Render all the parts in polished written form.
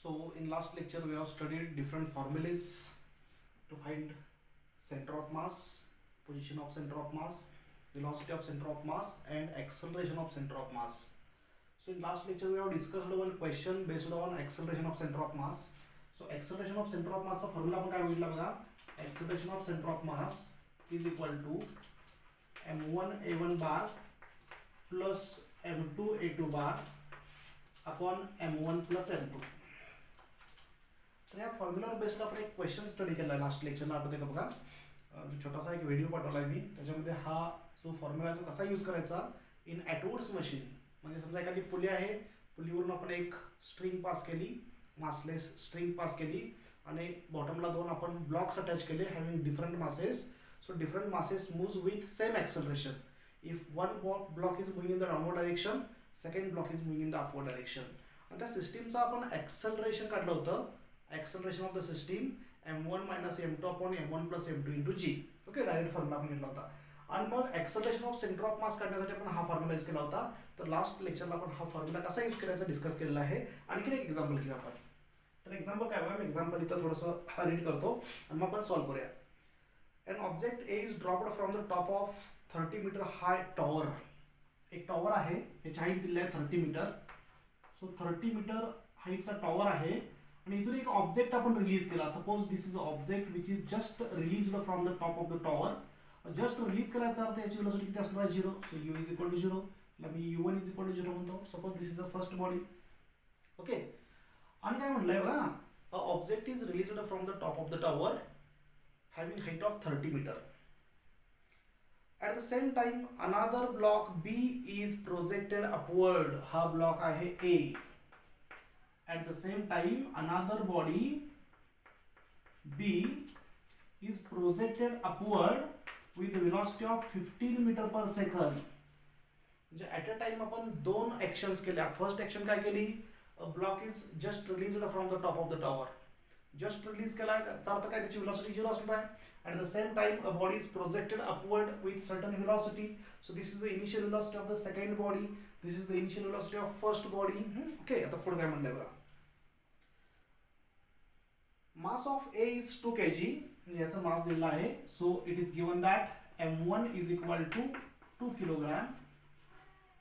So in last lecture we have studied different formulas to find center of mass, position of center of mass, velocity of center of mass and acceleration of center of mass. So in last lecture we have discussed one question based on acceleration of center of mass. So acceleration of center of mass चा formula आपण काय बघितला बघा. Acceleration of center of mass is equal to m1 a1 bar plus m2 a2 bar upon m1 plus m2. तर या फॉर्म्युलावर based आपण एक question study केला लास्ट लेक्चरला, आठवते का बघा. छोटासा एक व्हिडिओ पाठवलाय मी, त्याच्यामध्ये हा जो फॉर्म्युला आहे तो कसा यूज करायचा इन ॲटवुड्स मशीन. म्हणजे समजा एखादी पुली आहे, पुलीवरून आपण एक स्ट्रिंग पास केली, मासलेस स्ट्रिंग पास केली आणि बॉटमला दोन आपण ब्लॉक्स अटॅच केले having different masses. So different masses moves with same acceleration. If one block is moving in the downward direction, second block is moving in the upward direction. आणि त्या सिस्टीमचा आपण acceleration काढलं होतं. Acceleration of the system m1 minus m2 upon m1 plus m2 into g. Okay, direct formula आपण घेतला होता. आणि मग acceleration of center of mass काढण्यासाठी आपण हा फॉर्म्युला यूज केला होता. तर लास्ट लेक्चरला आपण हा फॉर्म्युला कसा यूज करायचा डिस्कस केलेला आहे. आणखी एक एक्झाम्पल घेऊ आपण. तर एक्झाम्पल काय बघा, मी एक्झाम्पल इथं थोडंसं रीड करतो आणि मग आपण सॉल्व्ह करूया. An object A is dropped from the top of 30 metre high tower. एक टॉवर आहे, याची हाईट दिली आहे 30 मीटर. सो 30 मीटर हाईटचा टॉवर आहे आणि इथून एक ऑब्जेक्ट आपण रिलीज केला. Suppose this is object which is just released from the top of the tower. Just release करायचा अर्थ याची व्हेलॉसिटी किती असणार आहे, 0. So u is equal to 0. Me u1 is equal to 0 म्हणतो. Suppose this is the first body. Okay, आणि काय म्हणलंय बघा, a object is released from the top of the tower having height of 30 metre. At the same time another block B is projected upward. हा block आहे A. At the same time another body B is projected upward with the velocity of 15 meter per second. म्हणजे at a time आपण दोन actions केल्या. First action काय केली, block is just released from the top of the tower. Just release केला याचा अर्थ काय, त्याची व्हेलॉसिटी 0 असणार आहे. At the same time a body is projected upward with certain velocity. So this is the initial velocity of the second body, this is the initial velocity of first body. Okay, आता पुढे काय म्हणलंय बघा. Mass of A is 2 kg. याचा मास दिलेला आहे. So it is given that m1 is equal to 2 kg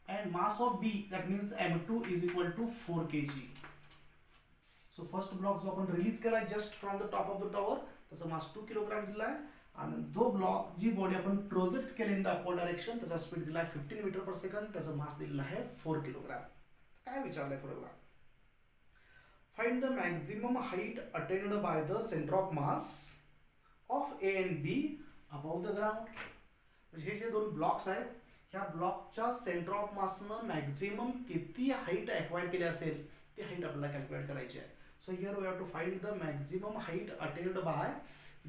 and mass of B, that means m2 is equal to 4 kg. So first block जो आपण रिलीज केला just from the top of the tower, त्याचा मास 2 kilogram दिला आहे. आणि जो block जी body आपण project केली इन द अपवर्ड डायरेक्शन, त्याचा स्पीड दिला आहे 15 मीटर पर सेकंड, त्याचा मास दिलेला आहे 4 किलोग्राम. काय विचारलंय पुढे बघा. Find the maximum height attained by the centre of mass of A and be above the ground. म्हणजे हे जे दोन ब्लॉक्स आहेत, ह्या ब्लॉकच्या सेंटर ऑफ मासनं मॅक्झिमम किती हाईट ॲक्वायर केली असेल ती हाईट आपल्याला कॅल्क्युलेट करायची आहे. So here we have to find the maximum height attained by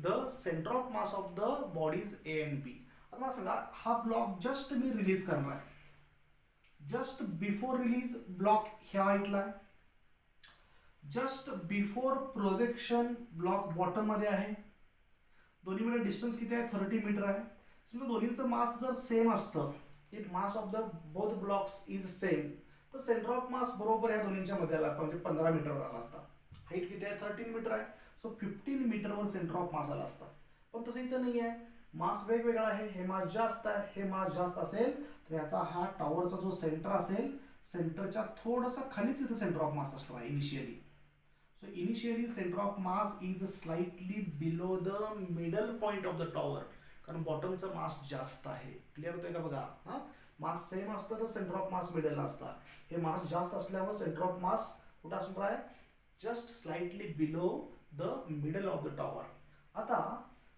the center of mass of the bodies A and B. आता मला सांगा, हा ब्लॉक जस्ट मी रिलीज करणार आहे. जस्ट बिफोर रिलीज ब्लॉक ह्या हाईटला आहे. Just before projection block bottom मध्ये आहे. दोन्ही मध्ये डिस्टन्स किती आहे, 30 मीटर आहे. समजा दोन्हीचं मास जर सेम असतं, if mass of the both blocks is same, तर सेंटर ऑफ मास बरोबर या दोन्हींच्या मध्ये आला असता, म्हणजे 15 मीटरवर आला असता. हाईट किती आहे, 13 मीटर आहे. सो 15 मीटरवर सेंटर ऑफ मास आला असता. पण तसं इथं नाही आहे, मास वेगवेगळा आहे. हे मास जास्त आहे, हे मास जास्त असेल तर याचा हा टॉवरचा जो सेंटर असेल, सेंटरच्या थोडंसं खालीच इथं सेंटर ऑफ मास असतो initially. So initially centre of mass is slightly below the middle point of the tower, कारण बॉटमचा मास जास्त आहे. क्लिअर होतोय का बघा. हा मास सेम असतं तर सेंटर ऑफ मास मिडलला असतं. हे मास जास्त असल्यामुळे सेंटर ऑफ मास कुठं असणार आहे, just slightly below the middle of the tower. आता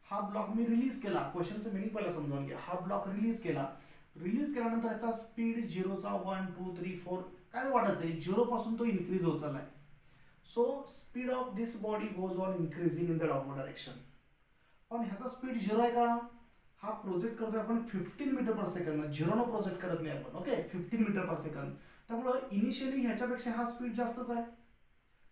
हा ब्लॉक मी रिलीज केला. क्वेश्चनचं मिनिंग पहिला समजावून घ्या. हा ब्लॉक रिलीज केला. रिलीज केल्यानंतर याचा स्पीड 0चा 1 2 3 4 काय वाढायचं आहे, 0 पासून तो इन्क्रीज होत चाललाय. So speed of this body goes on increasing in the downward direction. पण ह्याचा स्पीड 0 आहे का, हा प्रोजेक्ट करतोय आपण 15 मीटर पर सेकंद. 0 न प्रोजेक्ट करत नाही आपण. Okay, 15 metre per second. त्यामुळे इनिशियली ह्याच्यापेक्षा हा स्पीड जास्तच आहे.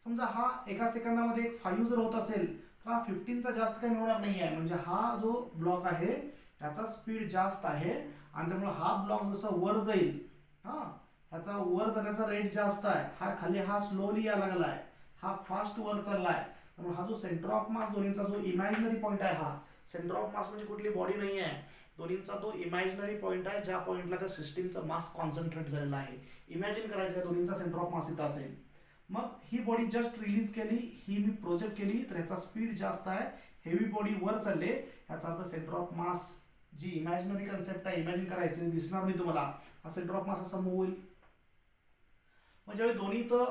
समजा हा एका सेकंदामध्ये 5 जर होत असेल तर हा 15चा जास्त काही मिळणार नाही आहे. म्हणजे हा जो ब्लॉक आहे त्याचा स्पीड जास्त आहे आणि त्यामुळे हा ब्लॉक जसा वर जाईल, ह्याचा वर जाण्याचा रेट जास्त आहे. हा खाली हा स्लोली यायला लागलाय. हा फास्ट वर चाललाय, त्यामुळे हा जो सेंटर ऑफ मास दोन्हीचा जो इमॅजिनरी पॉइंट आहे, हा सेंटर ऑफ मास म्हणजे कुठली बॉडी नाही आहे, दोन्हीचा तो इमॅजिनरी पॉइंट आहे ज्या पॉइंटला त्या सिस्टीमचा मास कॉन्सन्ट्रेट झालेला आहे. इमॅजिन करायचं आहे दोन्हीचा सेंटर ऑफ मास इथं असेल. मग ही बॉडी जस्ट रिलीज केली, ही मी प्रोजेक्ट केली, तर ह्याचा स्पीड जास्त आहे, हेवी बॉडी वर चालले, ह्याचा अर्थ सेंटर ऑफ मास जी इमॅजिनरी कन्सेप्ट आहे, इमॅजिन करायची दिसणार नाही तुम्हाला, हा सेंटर ऑफ मास असा मूव्ह होईल. मग ज्यावेळी दोन्ही तर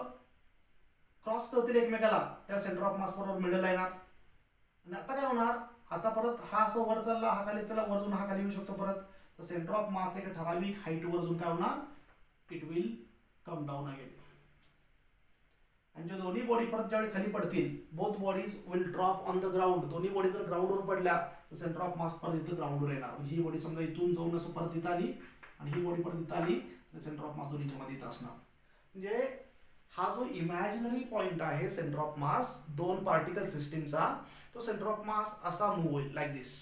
क्रॉस करतील एकमेकाला, त्या सेंटर ऑफ मास बरोबर मिडल येणार. आणि आता काय होणार, आता परत हा असं वर चालला, हा खाली चला, वर जाऊन हा खाली येऊ शकतो परत, तर सेंटर ऑफ मास एक ठराविक हाईट वर जाऊन काय होणार, it will come down again. आणि जे दोन्ही बॉडी परत ज्यावेळी खाली पडतील, both bodies will drop on the ground, दोन्ही बॉडी जर ग्राउंडवर पडल्या तर सेंटर ऑफ मास परत इथं ग्राउंडवर येणार. म्हणजे ही बॉडी समजा इथून जाऊन असं परत इथं आली आणि ही बॉडी परत इथं आली, तर सेंटर ऑफ मास दोन्हीच्या मध्ये इथं असणार. म्हणजे हा जो इमॅजिनरी पॉइंट आहे सेंटर ऑफ मास दोन पार्टिकल सिस्टीमचा, तो सेंटर ऑफ मास असा मूव्ह होईल लाईक दिस.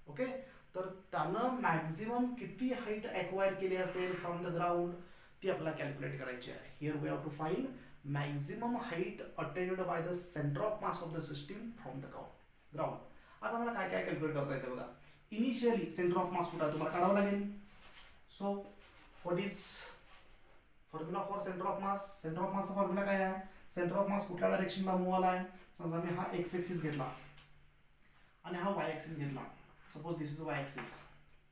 ओके, तर त्यानं मॅक्झिमम किती हाईट एक्वायर केली असेल फ्रॉम द ग्राउंड ती आपल्याला कॅल्क्युलेट करायची आहे. Here we have to find maximum height attained by the centre of mass of the system from the ground. आता मला काय काय कॅल्क्युलेट करता येते बघा. इनिशियली सेंटर ऑफ मास कुठं तुम्हाला काढावं लागेल. So what is formula for centre of mass. Centre of मासचा फॉर्म्युला काय आहे, सेंटर ऑफ मास कुठल्या डायरेक्शनला मूव्ह आला आहे. समजा मी हा एक्स एक्सिस घेतला आणि हा वाय एक्सिस घेतला. Suppose this is Y axis,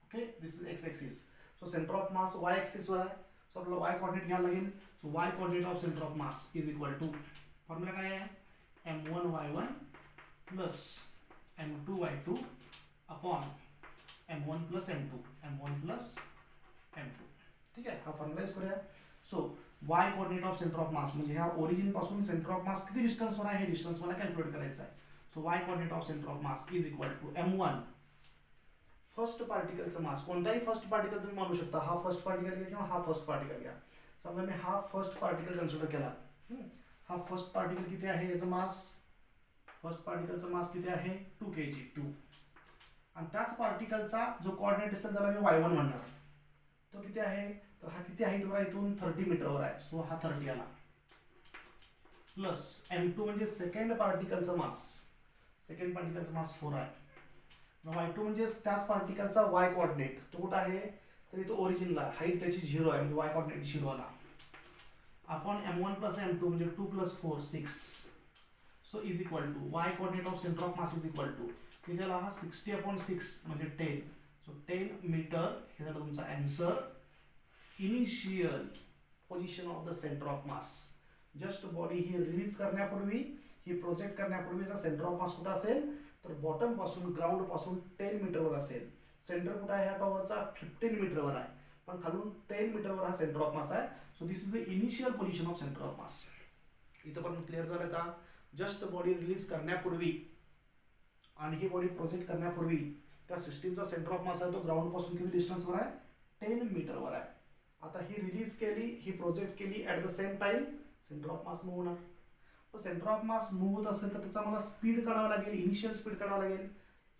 okay, this is X axis. So centre of mass Y axis वर आहे, सो आपल्याला वाय कोऑर्डिनेट घ्यायला लागेल. So Y coordinate of centre of mass is equal to, formula काय आहे, m1y1 plus m2y2 upon m1 plus m2. ठीक आहे, हा फॉर्म्युला यूज करूया. So Y coordinate of centre of mass म्हणजे ह्या ओरिजिन पासून सेंटर ऑफ मास किती डिस्टन्स वर आहे हे डिस्टन्स मला कॅल्क्युलेट करायचं आहे. So Y coordinate of centre of mass is equal to m1 first पार्टिकलचं मास, कोणताही फर्स्ट पार्टिकल तुम्ही मानू शकता, हा फर्स्ट पार्टिकल घ्या किंवा हा फर्स्ट पार्टिकल घ्या. समजा मी हा फर्स्ट पार्टिकल कन्सिडर केला, हा फर्स्ट पार्टिकल किती आहे याचा मास, फर्स्ट पार्टिकलचा मास किती आहे 2 kg 2. आणि त्याच पार्टिकलचा जो कोऑर्डिनेट असेल त्याला मी y1 म्हणणार, तो किती आहे, तर हा किती हाईटवर आहे, इथून 30 मीटरवर आहे. सो हा 30 आला प्लस m2 म्हणजे सेकंड पार्टिकलचा मास, सेकंड पार्टिकलचा मास 4 आहे. y2 म्हणजे त्याच पार्टिकलचा y कोऑर्डिनेट, तो कुठं आहे, तर इथं ओरिजिनला हाईट त्याची 0 आहे, म्हणजे y कोऑर्डिनेट 0 आला. अपॉन m1 प्लस m2 म्हणजे 2 plus 4 6. So is equal to y coordinate of centre of mass is equal to किती आला, हा 60 अपॉन 6 म्हणजे 10. सो 10 मीटर हे झालं तुमचा answer. Initial position of the centre of mass, just body he release करण्यापूर्वी, ही project करण्यापूर्वीचा centre of मास कुठं असेल, तर बॉटम पासून ग्राउंड पासून 10 मीटरवर असेल. सेंटर कुठं आहे ह्या टॉवरचा 15 मीटरवर आहे, पण खालून 10 मीटरवर हा सेंटर ऑफ मास आहे. So this is the initial position of centre of मास. इथं पण क्लिअर झालं का, जस्ट बॉडी रिलीज करण्यापूर्वी आणि ही बॉडी प्रोजेक्ट करण्यापूर्वी त्या सिस्टीमचा सेंटर ऑफ मास आहे तो ग्राउंड पासून किती डिस्टन्सवर आहे, 10 मीटरवर आहे. आता ही रिलीज केली, ही प्रोजेक्ट केली, at the same time centre of mass move होणार. तर सेंटर ऑफ मास मूव्ह होत असेल तर त्याचा मला स्पीड काढावा लागेल, इनिशियल स्पीड काढावा लागेल.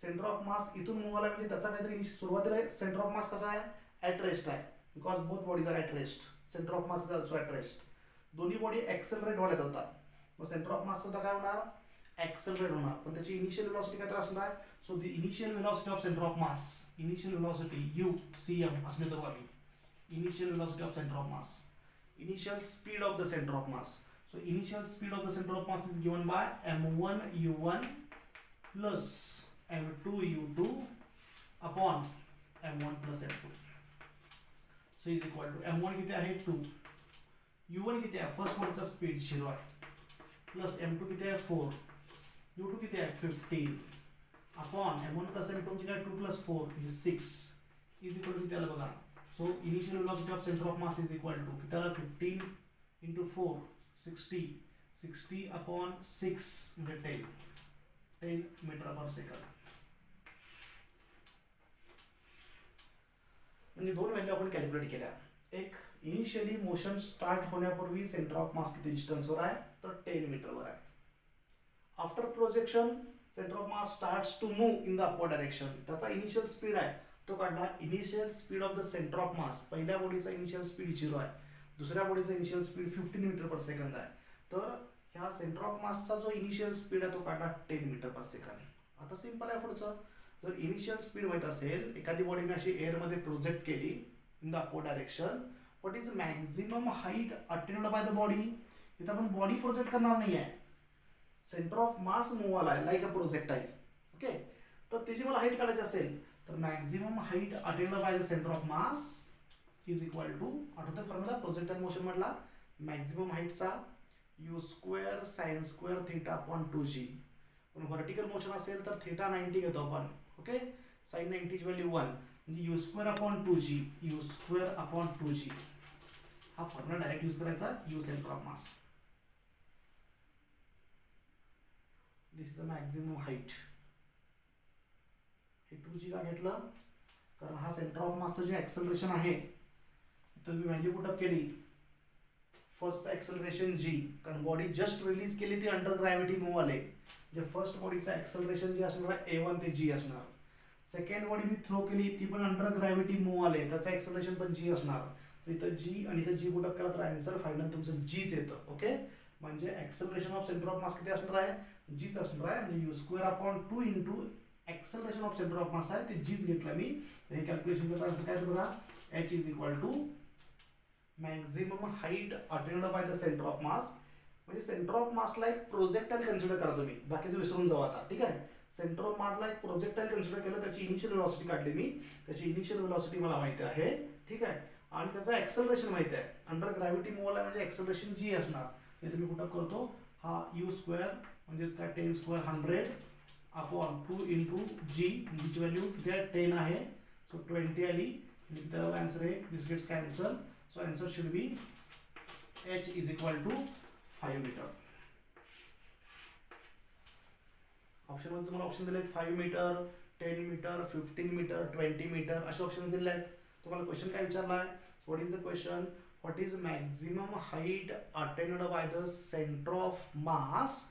सेंटर ऑफ मास इथून मूव्ह आला म्हणजे त्याचा काहीतरी सुरुवातीला सेंटर ऑफ मास कसा आहे, ऍट रेस्ट आहे, because both bodies are at rest. Centre of mass is also at rest. दोन्ही बॉडी एक्सेलरेट व्हायला जातात, मग सेंटर ऑफ मास सुद्धा काय होणार, एक्सेलरेट होणार, पण त्याची इनिशियल वेलोसिटी काय तर असणार. So the initial velocity of centre of mass, initial velocity UCM असणे तर आम्ही initial velocity of center of mass, initial speed of the center of mass. So initial speed of the center of mass is given by m1 u1 plus m2 u2 upon m1 plus m2. So is equal to m1 किती आहे 2, u1 किती आहे first बॉडीचा speed 0 आहे, plus m2 किती आहे 4, u2 किती आहे 15 अपॉन m1 plus m2 म्हणजे काय 2 plus 4 म्हणजे 6 is equal to किती आलं बघा. So initial velocity of center of mass is equal to किती आला 15 into 4 60 upon 6 म्हणजे 10 मीटर पर सेकंड. म्हणजे दोन व्हॅल्यू आपण कॅल्क्युलेट केल्या. एक इनिशियली मोशन स्टार्ट होण्यापूर्वी सेंटर ऑफ मास किती डिस्टन्सवर आहे, तर 10 मीटरवर आहे. After projection centre of mass starts to move in the upward direction, त्याचा इनिशियल स्पीड आहे तो काढला. Initial speed of the centre of mass, पहिल्या बॉडीचा इनिशियल स्पीड 0 आहे, दुसऱ्या बॉडीचा initial speed 15 metre per second आहे. तर ह्या सेंटर ऑफ मासचा जो इनिशियल स्पीड आहे तो काढला 10 मीटर पर सेकंड. आता सिंपल आहे पुढचं. जर इनिशियल स्पीड माहित असेल, एखादी बॉडी मी अशी एअरमध्ये प्रोजेक्ट केली in the upward direction, what is maximum height attained by the body. इथं आपण बॉडी प्रोजेक्ट करणार नाही आहे, सेंटर ऑफ मास मूव्ह आलाय लाईक अ प्रोजेक्टाईल. ओके, तर त्याची मला हाईट काढायची असेल तर maximum height attained by the centre of mass is equal to, आठवतं फॉर्म्युला प्रोजेक्टाईल मोशन मधला, मॅक्झिमम हाईटचा U square sine square theta upon 2g. पण व्हर्टिकल मोशन असेल तर थीटा 90 घेतो आपण. ओके, साइन 90 ची व्हॅल्यू 1 म्हणजे you square upon 2g, you square upon 2g. हा फॉर्म्युला डायरेक्ट यूज करायचा, you centre of mass. This is the maximum height. हे 2g का घेतलं, कारण हा सेंटर ऑफ मासचं जे ऍक्सेलरेशन आहे तर मी व्हॅल्यू पुट अप केली. फर्स्ट ऍक्सेलरेशन g, कारण बॉडी जस्ट रिलीज केली ती अंडर ग्रॅव्हिटी मूव्ह आले. जे फर्स्ट बॉडीचं ऍक्सेलरेशन जे असणार आहे a1 ते g असणार. सेकंड बॉडी मी थ्रो केली ती पण अंडर ग्रॅव्हिटी मूव्ह आले, त्याचं ऍक्सेलरेशन पण g असणार. तर इथं g आणि इथं g पुट अप केला तर आन्सर फायनल तुमचं gच येतं. ओके, म्हणजे acceleration of centre of mass किती असणार आहे, gच असणार आहे. म्हणजे you square upon 2 into acceleration of centre of मास आहे ते gच घेतलं मी. हे कॅल्क्युलेशन करता आन्सर काय बघा, h is equal to maximum height attained by the centre of mass. म्हणजे सेंटर ऑफ मासला एक प्रोजेक्टाईल कन्सिडर करा तुम्ही, बाकीचं विसरून जाऊ आता. ठीक आहे, सेंटर ऑफ मासला एक प्रोजेक्टाईल कन्सिडर केलं, त्याची इनिशियल वेलोसिटी काढली मी, त्याची इनिशियल वेलोसिटी मला माहिती आहे. ठीक आहे, आणि त्याचं ऍक्सेलरेशन माहिती आहे, अंडर ग्रॅव्हिटी मूव्ह आहे म्हणजे ऍक्सेलरेशन g असणार. हे तुम्ही पुटअप करतो, हा यू स्क्वेअर म्हणजेच काय 10 स्क्वेअर 100 अपॉन 2 इंटू g, जीची व्हॅल्यू किती आहे 10 आहे, सो 20 आली. त्याला आन्सर आहे this gets cancel. So answer should be h is equal to 5 meter. Option मध्ये तुम्हाला ऑप्शन दिले आहेत 5 मीटर, 10 मीटर, 15 मीटर, 20 मीटर असे ऑप्शन दिले आहेत. तुम्हाला क्वेश्चन काय विचारला आहे, what is the question, what is maximum height attained by the centre of mass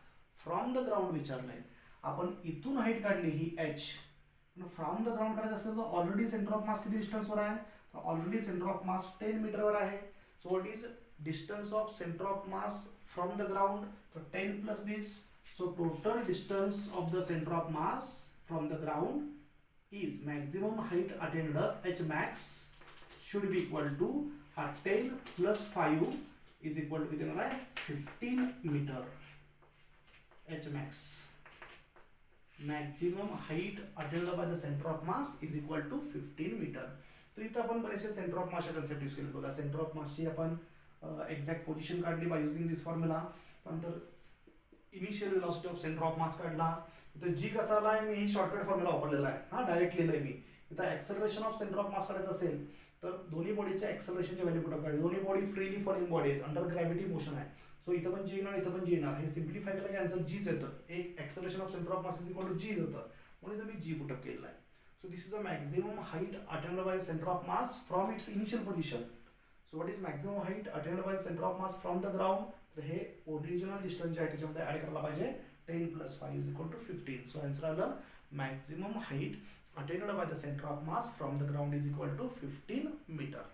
from the ground विचारलंय. आपण इथून हाईट काढली ही h, फ्रॉम द ग्राउंड काढायचं असेल तर ऑलरेडी सेंटर ऑफ मास किती डिस्टन्सवर आहे, ऑलरेडी सेंटर ऑफ मास 10 मीटरवर आहे. So what is distance of centre of mass from the ground, तर 10 plus this. So total distance of the centre of mass from the ground is maximum height attend h max should be equal to 10 plus 5 is equal to किती होणार आहे 15 metre. h max maximum height attained by the centre of mass is equal to 15 metre. तर इथं आपण बरेचसे centre of मासचे concept use केले बघा. सेंटर ऑफ मासची आपण एक्झॅक्ट पोझिशन काढली बाय युजिंग दिस फॉर्म्युला. नंतर initial velocity of centre of mass काढला. इथं जी कसा आला आहे मी ही शॉर्टकट फॉर्म्युला वापरलेला आहे, हा डायरेक्ट लिहिलंय मी. इथं ऍक्सेलरेशन ऑफ सेंटर ऑफ मास काढायचं असेल तर दोन्ही बॉडीच्या ऍक्सेलरेशनची व्हॅल्यू कुठं काढायची. दोन्ही बॉडी फ्रीली फॉलिंग बॉडी आहेत, अंडर ग्रॅव्हिटी मोशन आहे. सो इथं पण जी येणार, इथं पण जी येणार. हे सिम्प्लिफाय केलं की आन्सर जीच येतं. एक acceleration of centre of mass is equal to G येतं, म्हणून इथं मी जी पुटअप केलेलं आहे. So this is the maximum height attained by the center of mass from its initial position. So what is maximum height attained by the center of mass from the ground? तर हे original distance जे आहे त्याच्यामध्ये add करायला पाहिजे. 10 plus 5 is equal to 15. So answer आलं maximum height attained by the center of mass from the ground is equal to 15 meter.